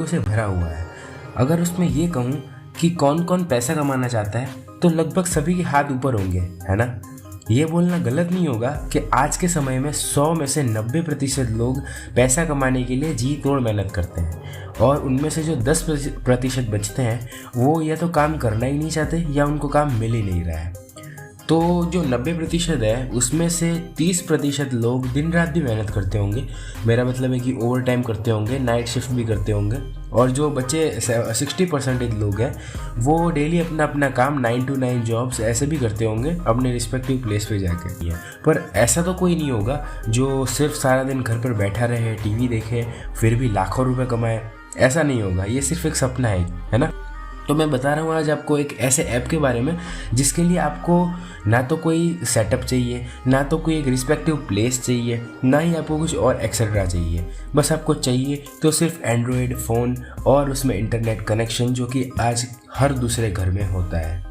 से भरा हुआ है। अगर उसमें ये कहूँ कि कौन कौन पैसा कमाना चाहता है तो लगभग सभी के हाथ ऊपर होंगे, है ना। ये बोलना गलत नहीं होगा कि आज के समय में 100 में से 90% लोग पैसा कमाने के लिए जी तोड़ मेहनत करते हैं, और उनमें से जो 10% बचते हैं वो या तो काम करना ही नहीं चाहते या उनको काम मिल ही नहीं रहा है। तो जो 90% है उसमें से 30% लोग दिन रात भी मेहनत करते होंगे। मेरा मतलब है कि ओवर टाइम करते होंगे, नाइट शिफ्ट भी करते होंगे। और जो बच्चे 60% लोग हैं वो डेली अपना अपना काम 9 to 9 जॉब्स ऐसे भी करते होंगे अपने रिस्पेक्टिव प्लेस पे जाकर। पर ऐसा तो कोई नहीं होगा जो सिर्फ सारा दिन घर पर बैठा रहे, टीवी देखे, फिर भी लाखों रुपए कमाए। ऐसा नहीं होगा, ये सिर्फ एक सपना है ना। तो मैं बता रहा हूँ आज आपको एक ऐसे ऐप के बारे में जिसके लिए आपको ना तो कोई सेटअप चाहिए, ना तो कोई एक रिस्पेक्टिव प्लेस चाहिए, ना ही आपको कुछ और एक्सेट्रा चाहिए। बस आपको चाहिए तो सिर्फ एंड्रॉयड फ़ोन और उसमें इंटरनेट कनेक्शन, जो कि आज हर दूसरे घर में होता है।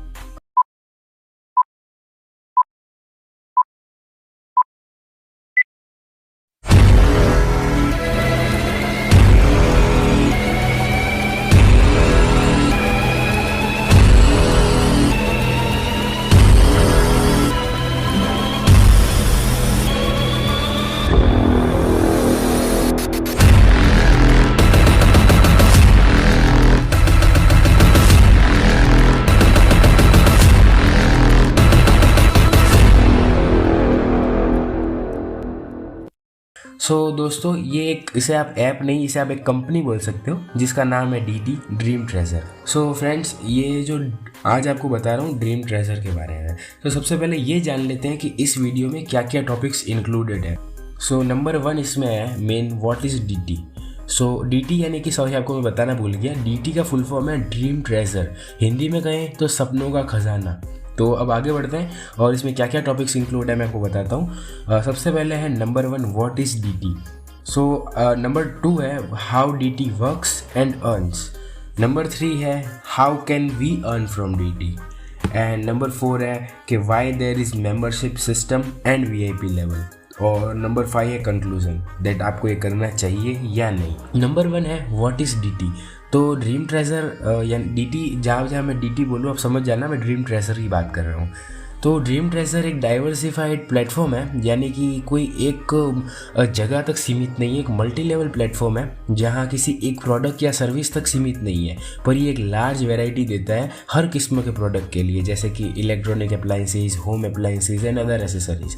दोस्तों ये इसे आप ऐप नहीं, इसे आप एक कंपनी बोल सकते हो जिसका नाम है डीटी, ड्रीम ट्रेजर। फ्रेंड्स, ये जो आज आपको बता रहा हूँ ड्रीम ट्रेजर के बारे में, तो सबसे पहले ये जान लेते हैं कि इस वीडियो में क्या क्या टॉपिक्स इंक्लूडेड है। नंबर 1 इसमें है main, what is DT. DT यानी कि सॉरी आपको मैं बताना भूल गया, डीटी का फुल फॉर्म है ड्रीम ट्रेजर, हिंदी में कहें तो सपनों का खजाना। तो अब आगे बढ़ते हैं और इसमें क्या क्या टॉपिक्स इंक्लूड है मैं आपको बताता हूँ। सबसे पहले है number 1 what is DT. Number 2 है how DT works and earns. Number 3 है how can we earn from DT. And number 4 है कि why there is membership system and VIP level. और नंबर 5 है कंक्लूजन, दैट आपको ये करना चाहिए या नहीं। नंबर 1 है व्हाट इज़ डीटी। तो ड्रीम ट्रेजर यानी डीटी, जहाँ मैं डीटी बोलूँ आप समझ जाना मैं ड्रीम ट्रेजर की बात कर रहा हूँ। तो ड्रीम ट्रेजर एक डाइवर्सिफाइड प्लेटफॉर्म है, यानी कि कोई एक जगह तक सीमित नहीं है, एक मल्टी लेवल प्लेटफॉर्म है जहाँ किसी एक प्रोडक्ट या सर्विस तक सीमित नहीं है, पर ये एक लार्ज वैरायटी देता है हर किस्म के प्रोडक्ट के लिए, जैसे कि electronic appliances, home appliances and other accessories.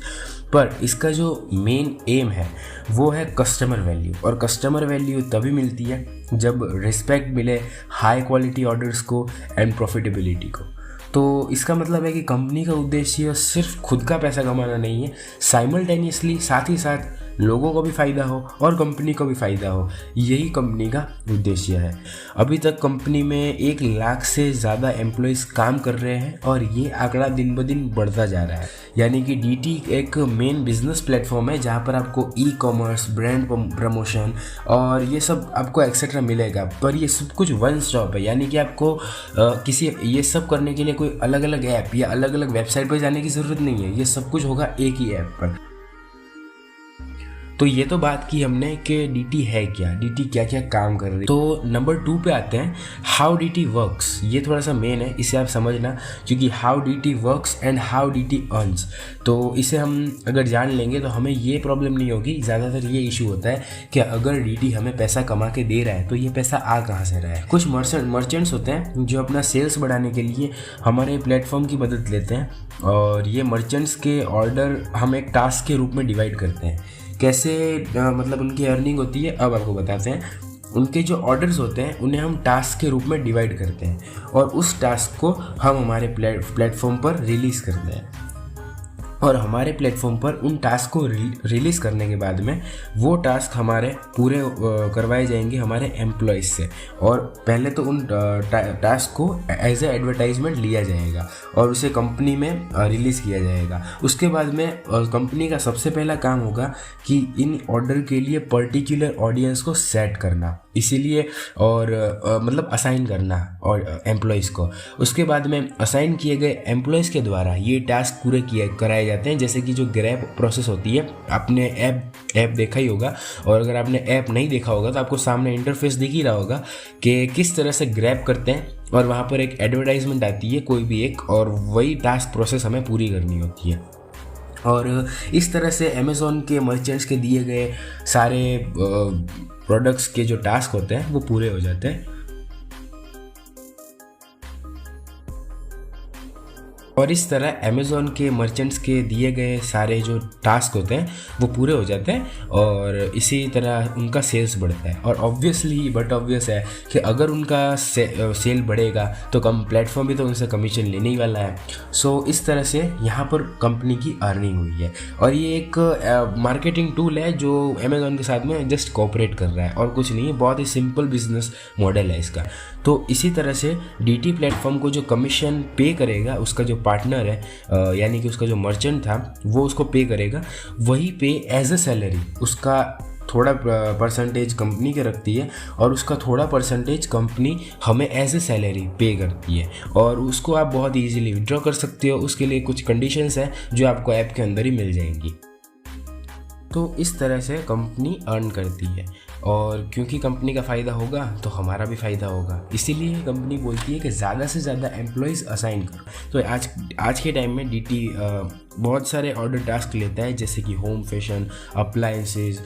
पर इसका जो मेन एम है वो है कस्टमर वैल्यू, और कस्टमर वैल्यू तभी मिलती है जब रिस्पेक्ट मिले हाई क्वालिटी ऑर्डर्स को एंड प्रॉफिटेबिलिटी को। तो इसका मतलब है कि कंपनी का उद्देश्य सिर्फ खुद का पैसा कमाना नहीं है, साइमल्टेनियसली साथ ही साथ लोगों को भी फ़ायदा हो और कंपनी को भी फ़ायदा हो, यही कंपनी का उद्देश्य है। अभी तक कंपनी में 1 लाख से ज़्यादा एम्प्लॉयज़ काम कर रहे हैं और ये आंकड़ा दिन ब दिन बढ़ता जा रहा है। यानी कि डीटी एक मेन बिजनेस प्लेटफॉर्म है जहाँ पर आपको ई कॉमर्स, ब्रांड प्रमोशन और ये सब आपको एक्सेट्रा मिलेगा, पर ये सब कुछ वन स्टॉप है। यानी कि आपको किसी ये सब करने के लिए कोई अलग अलग ऐप या अलग अलग वेबसाइट पर जाने की ज़रूरत नहीं है, ये सब कुछ होगा एक ही ऐप पर। तो ये तो बात की हमने कि डीटी है क्या, डीटी क्या क्या काम कर रही है। तो नंबर 2 पे आते हैं, हाउ डीटी वर्क्स। ये थोड़ा सा मेन है, इसे आप समझना, क्योंकि how DT works and how DT earns, तो इसे हम अगर जान लेंगे तो हमें ये प्रॉब्लम नहीं होगी। ज़्यादातर ये इशू होता है कि अगर डीटी हमें पैसा कमा के दे रहा है तो ये पैसा आ कहाँ से रहा है। कुछ मर्चेंट्स होते हैं जो अपना सेल्स बढ़ाने के लिए हमारे प्लेटफॉर्म की मदद लेते हैं, और ये मर्चेंट्स के ऑर्डर हम एक टास्क के रूप में डिवाइड करते हैं। कैसे मतलब उनकी अर्निंग होती है अब आपको बताते हैं। उनके जो ऑर्डर्स होते हैं उन्हें हम टास्क के रूप में डिवाइड करते हैं और उस टास्क को हम हमारे प्लेटफॉर्म पर रिलीज़ करते हैं, और हमारे प्लेटफॉर्म पर उन टास्क को रिलीज़ करने के बाद में वो टास्क हमारे पूरे करवाए जाएंगे हमारे एम्प्लॉयज़ से। और पहले तो उन टास्क को एज ए एडवर्टाइजमेंट लिया जाएगा और उसे कंपनी में रिलीज़ किया जाएगा। उसके बाद में कंपनी का सबसे पहला काम होगा कि इन ऑर्डर के लिए पर्टिकुलर ऑडियंस को सेट करना, इसीलिए और मतलब असाइन करना और एम्प्लॉयज़ को। उसके बाद में असाइन किए गए एम्प्लॉयज़ के द्वारा ये टास्क पूरे कराए जाते हैं। जैसे कि जो ग्रैब प्रोसेस होती है, आपने ऐप देखा ही होगा, और अगर आपने ऐप नहीं देखा होगा तो आपको सामने इंटरफेस दिख ही रहा होगा कि किस तरह से ग्रैब करते हैं, और वहाँ पर एक एडवर्टाइजमेंट आती है कोई भी एक, और वही टास्क प्रोसेस हमें पूरी करनी होती है। और इस तरह से अमेज़ॉन के मर्चेंट्स के दिए गए सारे प्रोडक्ट्स के जो टास्क होते हैं वो पूरे हो जाते हैं। और इस तरह अमेज़ॉन के मर्चेंट्स के दिए गए सारे जो टास्क होते हैं वो पूरे हो जाते हैं, और इसी तरह उनका सेल्स बढ़ता है। और ऑब्वियस है कि अगर उनका सेल बढ़ेगा तो कम प्लेटफॉर्म भी तो उनसे कमीशन लेने ही वाला है। सो इस तरह से यहाँ पर कंपनी की अर्निंग हुई है, और ये एक मार्केटिंग टूल है जो अमेज़ॉन के साथ में जस्ट कोऑपरेट कर रहा है, और कुछ नहीं है। बहुत ही सिंपल बिजनेस मॉडल है इसका। तो इसी तरह से DT प्लेटफॉर्म को जो कमीशन पे करेगा, उसका जो पार्टनर है, यानी कि उसका जो मर्चेंट था वो उसको पे करेगा, वही पे एज अ सैलरी उसका थोड़ा परसेंटेज कंपनी के रखती है, और उसका थोड़ा परसेंटेज कंपनी हमें एज ए सैलरी पे करती है, और उसको आप बहुत इजीली विड्रॉ कर सकते हो। उसके लिए कुछ कंडीशंस हैं जो आपको ऐप के अंदर ही मिल जाएंगी। तो इस तरह से कंपनी अर्न करती है, और क्योंकि कंपनी का फ़ायदा होगा तो हमारा भी फ़ायदा होगा, इसीलिए कंपनी बोलती है कि ज़्यादा से ज़्यादा एम्प्लॉयज़ असाइन करो। तो आज के टाइम में DT बहुत सारे ऑर्डर टास्क लेता है, जैसे कि होम फैशन, अप्लायंसेज,